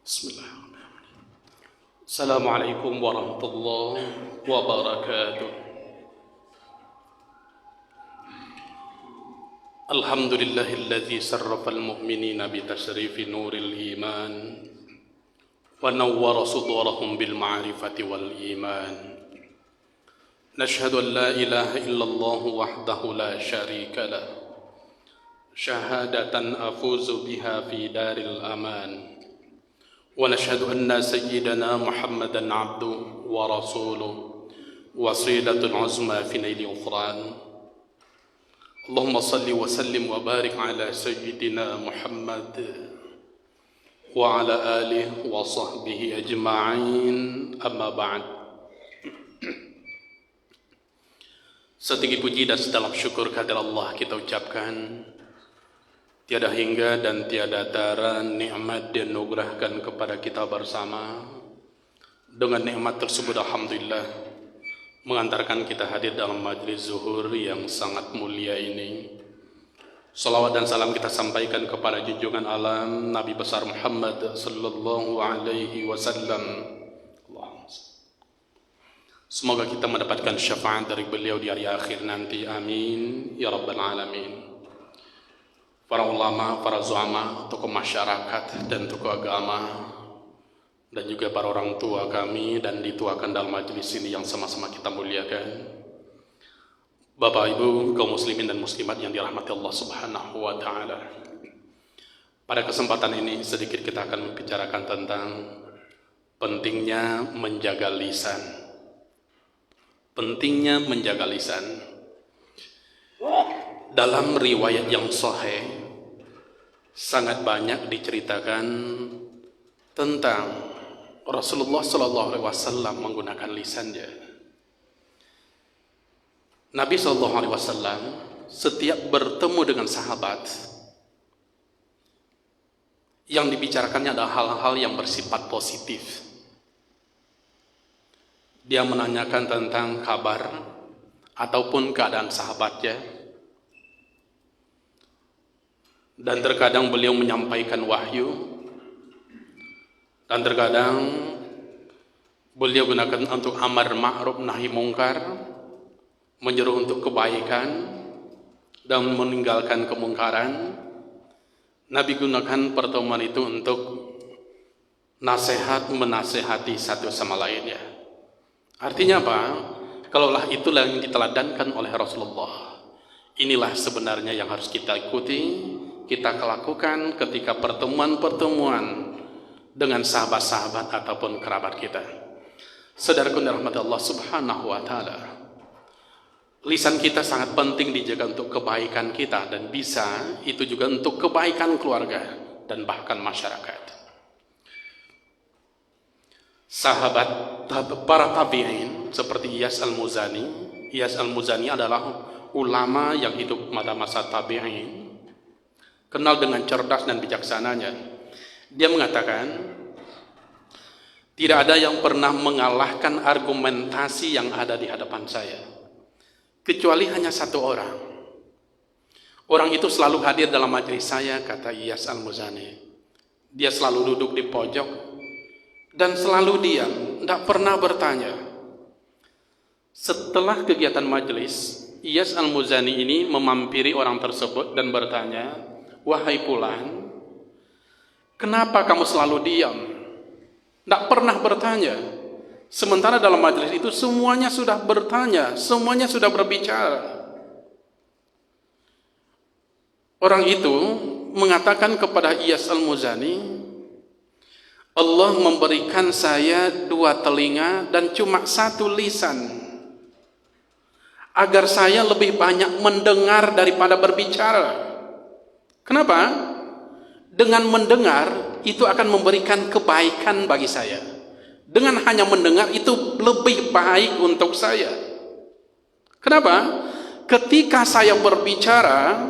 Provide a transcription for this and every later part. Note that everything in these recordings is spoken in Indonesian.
Bismillahirrahmanirrahim. Assalamualaikum warahmatullahi wabarakatuh. Alhamdulillahilladzi sarrafal mu'minina bitasrifi nuril iman wa nawwara sudurahum bil ma'rifati wal iman. Nashhadu an la ilaha illallah wahdahu la syarika lah, syahadatan afuzu biha fi daril aman. ونشهد أن سيدنا محمدا عبده ورسوله وسيلة العظمى في نيل غفران. اللهم صل وسلم وبارك على سيدنا محمد وعلى آله وصحبه أجمعين. أما بعد. Setinggi puji dan sedalam syukur kehadirat Allah kita ucapkan. Tiada hingga dan tiada tara nikmat dianugerahkan kepada kita bersama. Dengan nikmat tersebut alhamdulillah mengantarkan kita hadir dalam majlis zuhur yang sangat mulia ini. Salawat dan salam kita sampaikan kepada junjungan alam Nabi besar Muhammad sallallahu alaihi wasallam. Semoga kita mendapatkan syafaat dari beliau di hari akhir nanti. Amin ya rabbal alamin. Para ulama, para zuama, tokoh masyarakat dan tokoh agama, dan juga para orang tua kami dan dituakan dalam majelis ini yang sama-sama kita muliakan. Bapak Ibu kaum muslimin dan muslimat yang dirahmati Allah Subhanahu wa taala. Pada kesempatan ini sedikit kita akan membicarakan tentang pentingnya menjaga lisan. Pentingnya menjaga lisan. Dalam riwayat yang sahih sangat banyak diceritakan tentang Rasulullah sallallahu alaihi wasallam menggunakan lisannya. Nabi sallallahu alaihi wasallam setiap bertemu dengan sahabat yang dibicarakannya adalah hal-hal yang bersifat positif. Dia menanyakan tentang kabar ataupun keadaan sahabatnya. Dan terkadang beliau menyampaikan wahyu, dan terkadang beliau gunakan untuk amar ma'ruf nahi mungkar, menyeru untuk kebaikan dan meninggalkan kemungkaran. Nabi gunakan pertemuan itu untuk nasihat menasehati satu sama lainnya. Artinya apa? Kalaulah itulah yang diteladankan oleh Rasulullah, inilah sebenarnya yang harus kita ikuti, kita lakukan ketika pertemuan-pertemuan dengan sahabat-sahabat ataupun kerabat kita. Saudaraku dirahmati Allah Subhanahu wa taala. Lisan kita sangat penting dijaga untuk kebaikan kita, dan bisa itu juga untuk kebaikan keluarga dan bahkan masyarakat. Sahabat para tabi'in seperti Iyas al-Muzani. Iyas al-Muzani adalah ulama yang hidup pada masa tabi'in, kenal dengan cerdas dan bijaksananya. Dia mengatakan, tidak ada yang pernah mengalahkan argumentasi yang ada di hadapan saya, kecuali hanya satu orang. Orang itu selalu hadir dalam majelis saya, kata Iyas al-Muzani. Dia selalu duduk di pojok dan selalu diam, tidak pernah bertanya. Setelah kegiatan majelis, Iyas al-Muzani ini memampiri orang tersebut dan bertanya, wahai fulan, kenapa kamu selalu diam? Tidak pernah bertanya. Sementara dalam majelis itu semuanya sudah bertanya, semuanya sudah berbicara. Orang itu mengatakan kepada Iyas al-Muzani, Allah memberikan saya 2 telinga dan cuma 1 lisan, agar saya lebih banyak mendengar daripada berbicara. Kenapa? Dengan mendengar itu akan memberikan kebaikan bagi saya. Dengan hanya mendengar itu lebih baik untuk saya. Kenapa? Ketika saya berbicara,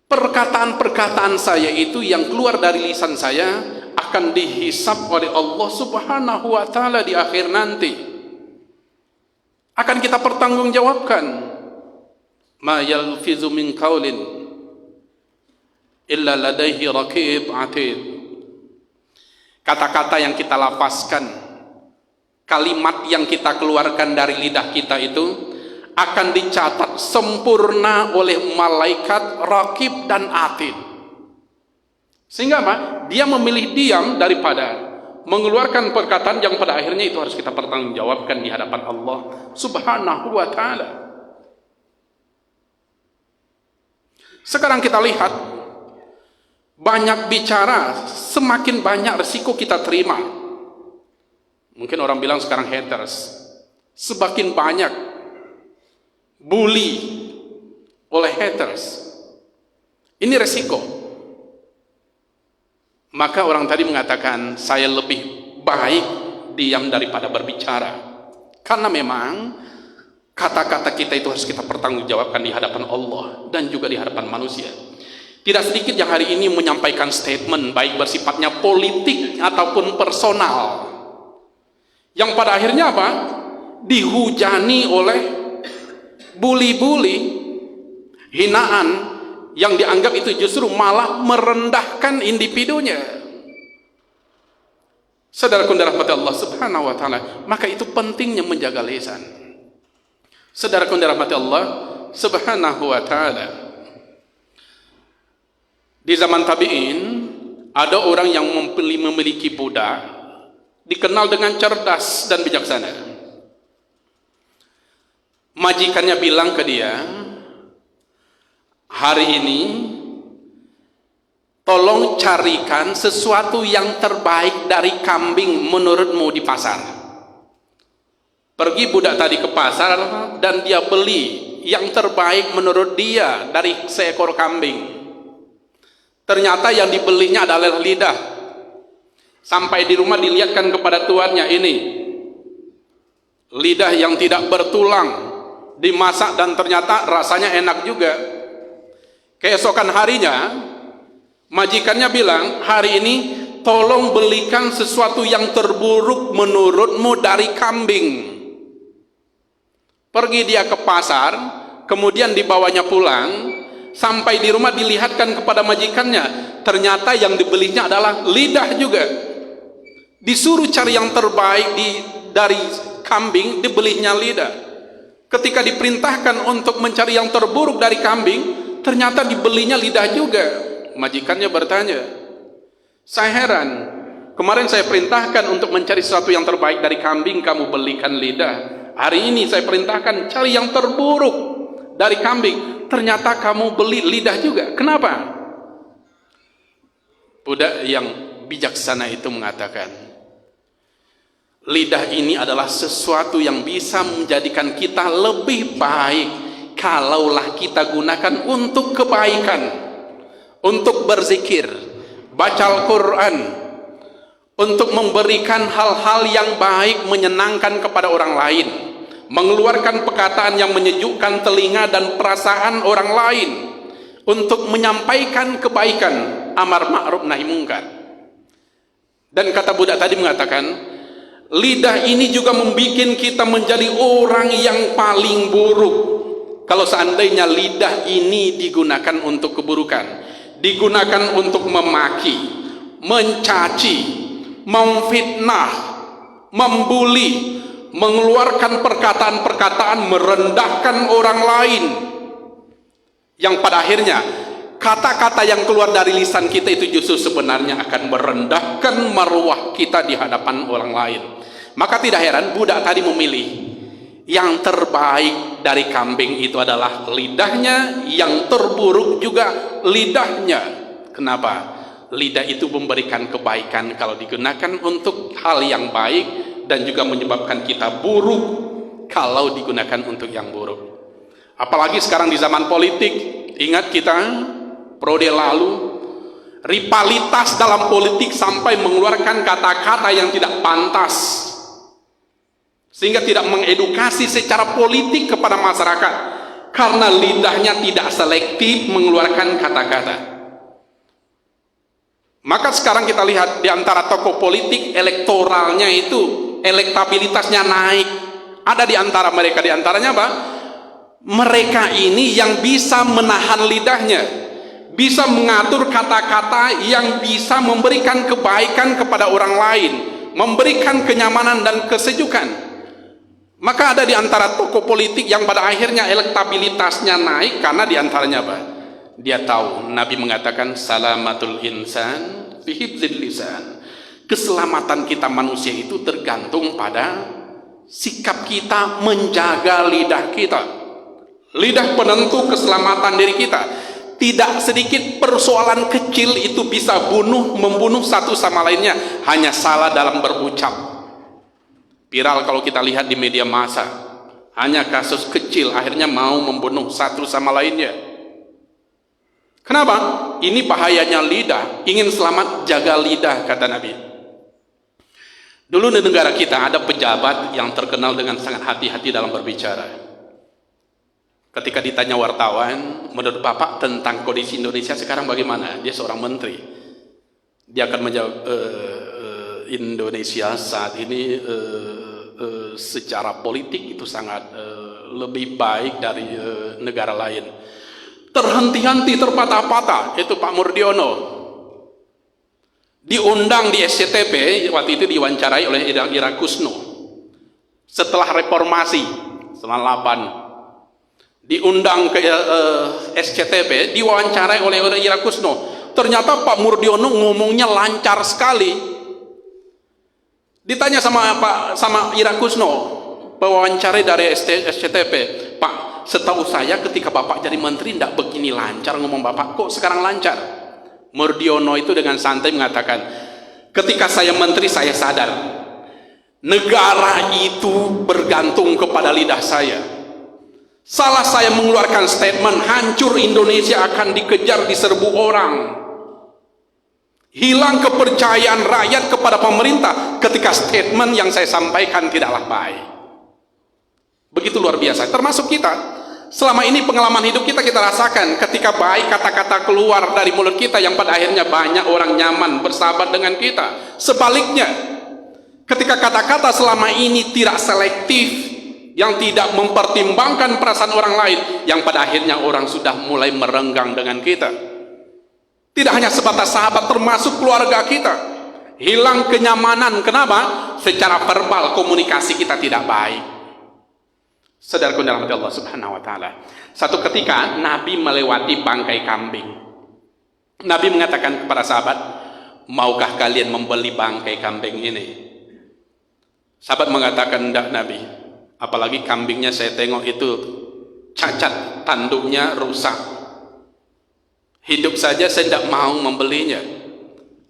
perkataan-perkataan saya itu yang keluar dari lisan saya akan dihisab oleh Allah Subhanahu wa taala di akhir nanti. Akan kita pertanggungjawabkan. Ma yalfizu min qaulin illa ladaihi raqib atid. kata-kata yang kita lafazkan, kalimat yang kita keluarkan dari lidah kita itu akan dicatat sempurna oleh malaikat raqib dan atid. Sehingga apa? Dia memilih diam daripada mengeluarkan perkataan yang pada akhirnya itu harus kita pertanggungjawabkan di hadapan Allah Subhanahu wa ta'ala. Sekarang kita lihat, banyak bicara, semakin banyak resiko kita terima. Mungkin orang bilang sekarang haters, semakin banyak bully oleh haters. Ini resiko. Maka orang tadi mengatakan, saya lebih baik diam daripada berbicara. Karena memang kata-kata kita itu harus kita pertanggungjawabkan di hadapan Allah dan juga di hadapan manusia. Tidak sedikit yang hari ini menyampaikan statement baik bersifatnya politik ataupun personal, yang pada akhirnya apa? Dihujani oleh bully-bully, hinaan yang dianggap itu justru malah merendahkan individunya. Saudaraku dirahmati Allah Subhanahu wa ta'ala, maka itu pentingnya menjaga lisan. Saudaraku dirahmati Allah Subhanahu wa ta'ala, di zaman tabi'in ada orang yang memiliki budak dikenal dengan cerdas dan bijaksana. Majikannya bilang ke dia, hari ini tolong carikan sesuatu yang terbaik dari kambing menurutmu di pasar. Pergi budak tadi ke pasar dan dia beli yang terbaik menurut dia dari seekor kambing. Ternyata yang dibelinya adalah lidah. Sampai di rumah dilihatkan kepada tuannya, ini lidah yang tidak bertulang, dimasak dan ternyata rasanya enak juga. Keesokan harinya majikannya bilang, hari ini tolong belikan sesuatu yang terburuk menurutmu dari kambing. Pergi dia ke pasar, kemudian dibawanya pulang, sampai di rumah dilihatkan kepada majikannya, ternyata yang dibelinya adalah lidah juga. Disuruh cari yang terbaik dari kambing, dibelinya lidah. Ketika diperintahkan untuk mencari yang terburuk dari kambing, ternyata dibelinya lidah juga. Majikannya bertanya, saya heran, kemarin saya perintahkan untuk mencari sesuatu yang terbaik dari kambing, kamu belikan lidah. Hari ini saya perintahkan cari yang terburuk dari kambing, ternyata kamu beli lidah juga. Kenapa? Budak yang bijaksana itu mengatakan, lidah ini adalah sesuatu yang bisa menjadikan kita lebih baik kalaulah kita gunakan untuk kebaikan, untuk berzikir, baca Al-Quran, untuk memberikan hal-hal yang baik menyenangkan kepada orang lain, mengeluarkan perkataan yang menyejukkan telinga dan perasaan orang lain, untuk menyampaikan kebaikan, amar ma'ruf nahi mungkar. Dan kata budak tadi mengatakan, lidah ini juga membuat kita menjadi orang yang paling buruk. Kalau seandainya lidah ini digunakan untuk keburukan, digunakan untuk memaki, mencaci, memfitnah, membuli, mengeluarkan perkataan-perkataan merendahkan orang lain, yang pada akhirnya kata-kata yang keluar dari lisan kita itu justru sebenarnya akan merendahkan marwah kita di hadapan orang lain. Maka tidak heran budak tadi memilih yang terbaik dari kambing itu adalah lidahnya, yang terburuk juga lidahnya. Kenapa? Lidah itu memberikan kebaikan kalau digunakan untuk hal yang baik, dan juga menyebabkan kita buruk kalau digunakan untuk yang buruk. Apalagi sekarang di zaman politik, ingat kita periode lalu, rivalitas dalam politik sampai mengeluarkan kata-kata yang tidak pantas, sehingga tidak mengedukasi secara politik kepada masyarakat, karena lidahnya tidak selektif mengeluarkan kata-kata. Maka sekarang kita lihat di antara tokoh politik, elektoralnya itu, elektabilitasnya naik. Ada di antara mereka, di antaranya apa? Mereka ini yang bisa menahan lidahnya, bisa mengatur kata-kata yang bisa memberikan kebaikan kepada orang lain, memberikan kenyamanan dan kesejukan. Maka ada di antara tokoh politik yang pada akhirnya elektabilitasnya naik karena di antaranya apa? Dia tahu Nabi mengatakan salamatul insan fi hifdzil lisan. Keselamatan kita manusia itu tergantung pada sikap kita menjaga lidah kita. Lidah penentu keselamatan diri kita. Tidak sedikit persoalan kecil itu bisa membunuh satu sama lainnya hanya salah dalam berucap. Viral kalau kita lihat di media massa, hanya kasus kecil akhirnya mau membunuh satu sama lainnya. Kenapa? Ini bahayanya lidah. Ingin selamat, jaga lidah, kata Nabi. Dulu di negara kita ada pejabat yang terkenal dengan sangat hati-hati dalam berbicara. Ketika ditanya wartawan, menurut Bapak tentang kondisi Indonesia sekarang bagaimana? Dia seorang menteri. Dia akan menjawab, Indonesia saat ini secara politik itu sangat lebih baik dari negara lain. Terhenti-henti, terpatah-patah. Itu Pak Murdiono diundang di SCTP, waktu itu diwawancarai oleh Ira Kusno setelah reformasi 98, diundang ke SCTP, diwawancarai oleh Ira Kusno. Ternyata Pak Murdiono ngomongnya lancar sekali. Ditanya sama Ira Kusno, pewawancarai dari SCTP, Pak, setahu saya ketika Bapak jadi menteri tidak begini lancar ngomong Bapak, kok sekarang lancar? Murdiono itu dengan santai mengatakan, ketika saya menteri saya sadar negara itu bergantung kepada lidah saya. Salah saya mengeluarkan statement hancur Indonesia akan dikejar diserbu orang. Hilang kepercayaan rakyat kepada pemerintah ketika statement yang saya sampaikan tidaklah baik. Begitu luar biasa. Termasuk kita. Selama ini pengalaman hidup kita rasakan ketika baik kata-kata keluar dari mulut kita yang pada akhirnya banyak orang nyaman bersahabat dengan kita. Sebaliknya, ketika kata-kata selama ini tidak selektif, yang tidak mempertimbangkan perasaan orang lain, yang pada akhirnya orang sudah mulai merenggang dengan kita. Tidak hanya sebatas sahabat, termasuk keluarga kita. Hilang kenyamanan. Kenapa? Secara verbal komunikasi kita tidak baik. Saudaraku dalam hati Allah Subhanahu wa taala. Satu ketika Nabi melewati bangkai kambing. Nabi mengatakan kepada sahabat, "Maukah kalian membeli bangkai kambing ini?" Sahabat mengatakan, "Tidak, Nabi. Apalagi kambingnya saya tengok itu cacat, tanduknya rusak. Hidup saja saya tidak mau membelinya."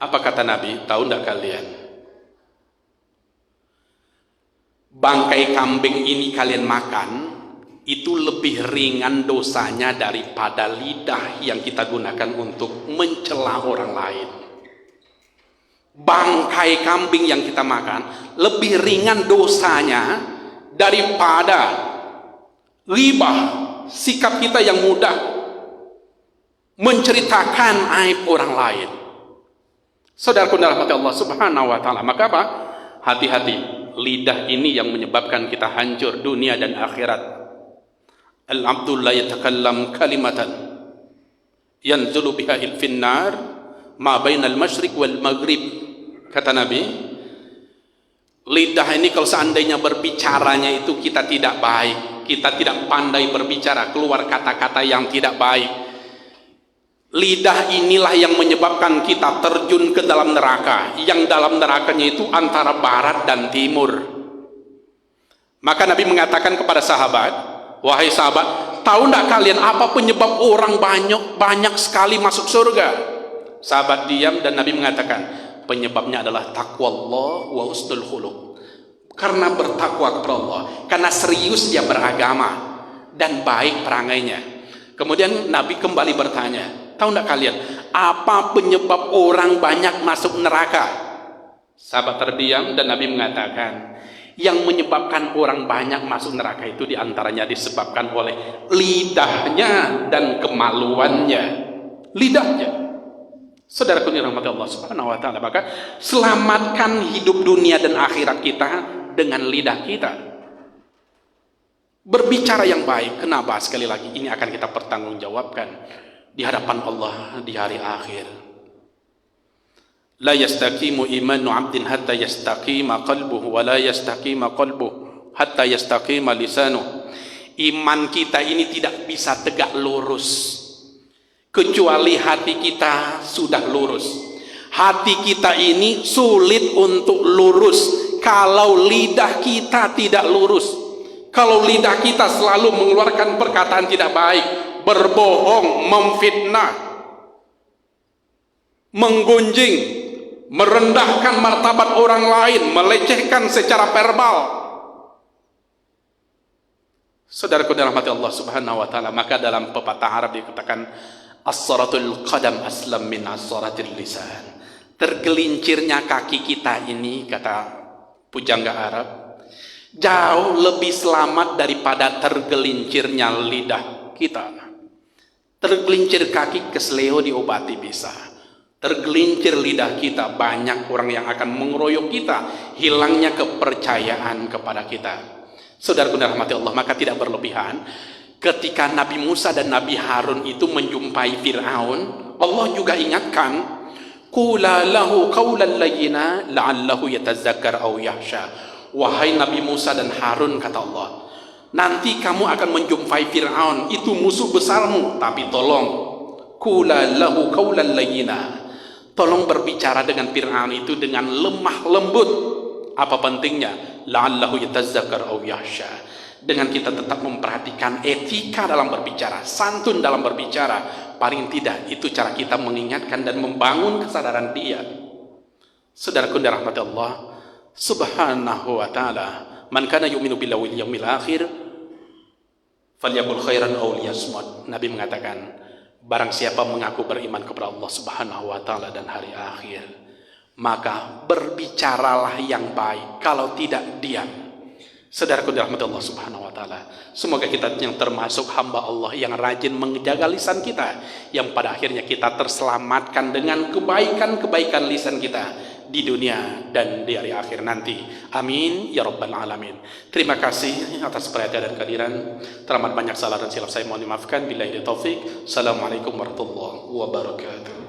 Apa kata Nabi? Tahu tidak kalian? Bangkai kambing ini kalian makan, itu lebih ringan dosanya daripada lidah yang kita gunakan untuk mencela orang lain. Bangkai kambing yang kita makan lebih ringan dosanya daripada ghibah, sikap kita yang mudah menceritakan aib orang lain. Saudaraku dalam hati Allah Subhanahu wa taala, maka apa? Hati-hati, lidah ini yang menyebabkan kita hancur dunia dan akhirat. Al-abdu la yatakallam kalimatan yanzulu biha fil nar ma bainal masyriq wal maghrib. Kata Nabi, lidah ini kalau seandainya berbicaranya itu kita tidak baik, kita tidak pandai berbicara, keluar kata-kata yang tidak baik, lidah inilah yang menyebabkan kita terjun ke dalam neraka, yang dalam nerakanya itu antara barat dan timur. Maka Nabi mengatakan kepada sahabat, "Wahai sahabat, tahu tidak kalian apa penyebab orang banyak sekali masuk surga?" Sahabat diam dan Nabi mengatakan, penyebabnya adalah taqwallah wa husnul khuluq. Karena bertakwa kepada Allah, karena serius dia beragama dan baik perangainya. Kemudian Nabi kembali bertanya, tahu tidak kalian apa penyebab orang banyak masuk neraka? Sahabat terdiam dan Nabi mengatakan, yang menyebabkan orang banyak masuk neraka itu diantaranya disebabkan oleh lidahnya dan kemaluannya. Lidahnya. Saudaraku dirahmati Allah Subhanahu wa taala, maka selamatkan hidup dunia dan akhirat kita dengan lidah kita. Berbicara yang baik. Kenapa? Sekali lagi ini akan kita pertanggungjawabkan. di hadapan Allah di hari akhir. La yastaqimu imanu 'abdin hatta yastaqima qalbuhu wa la yastaqima qalbuhu hatta yastaqima lisanuhu. Iman kita ini tidak bisa tegak lurus kecuali hati kita sudah lurus. Hati kita ini sulit untuk lurus kalau lidah kita tidak lurus. Kalau lidah kita selalu mengeluarkan perkataan tidak baik, berbohong, memfitnah, menggunjing, merendahkan martabat orang lain, melecehkan secara verbal. Saudaraku dalam hati Allah Subhanahu wa taala, maka dalam pepatah Arab dikatakan as-saratul qadam aslam min as-saratil lisan. Tergelincirnya kaki kita ini, kata pujangga Arab, jauh lebih selamat daripada tergelincirnya lidah kita. Tergelincir kaki kesleo diobati bisa. Tergelincir lidah kita, banyak orang yang akan mengeroyok kita, hilangnya kepercayaan kepada kita. Saudaraku dalam hati Allah, maka tidak berlebihan ketika Nabi Musa dan Nabi Harun itu menjumpai Fir'aun, Allah juga ingatkan, qula lahu qawlan layyina la'allahu yatazakkar aw yakhsha. Wahai Nabi Musa dan Harun, kata Allah, nanti kamu akan menjumpai Fir'aun, itu musuh besarmu, tapi tolong qula lahu qawlan layyina, tolong berbicara dengan Fir'aun itu dengan lemah lembut. Apa pentingnya? La'allahu yatazakkar aw yakhsha. Dengan kita tetap memperhatikan etika dalam berbicara, santun dalam berbicara, paling tidak itu cara kita mengingatkan dan membangun kesadaran dia. Saudaraku yang dirahmati Allah Subhanahu wa taala, man kana yu'minu billahi wal yawmil akhir falyaqul khairan aw liyasmut. Nabi mengatakan, barang siapa mengaku beriman kepada Allah Subhanahu wa taala dan hari akhir, maka berbicaralah yang baik, kalau tidak diam. Saudaraku dirahmati Allah Subhanahu wa taala, semoga kita yang termasuk hamba Allah yang rajin menjaga lisan kita, yang pada akhirnya kita terselamatkan dengan kebaikan-kebaikan lisan kita di dunia dan di hari akhir nanti. Amin ya rabbal alamin. Terima kasih atas perhatian dan kehadiran. Teramat banyak salah dan silap saya mohon dimaafkan. Billahi taufik. Assalamualaikum warahmatullahi wabarakatuh.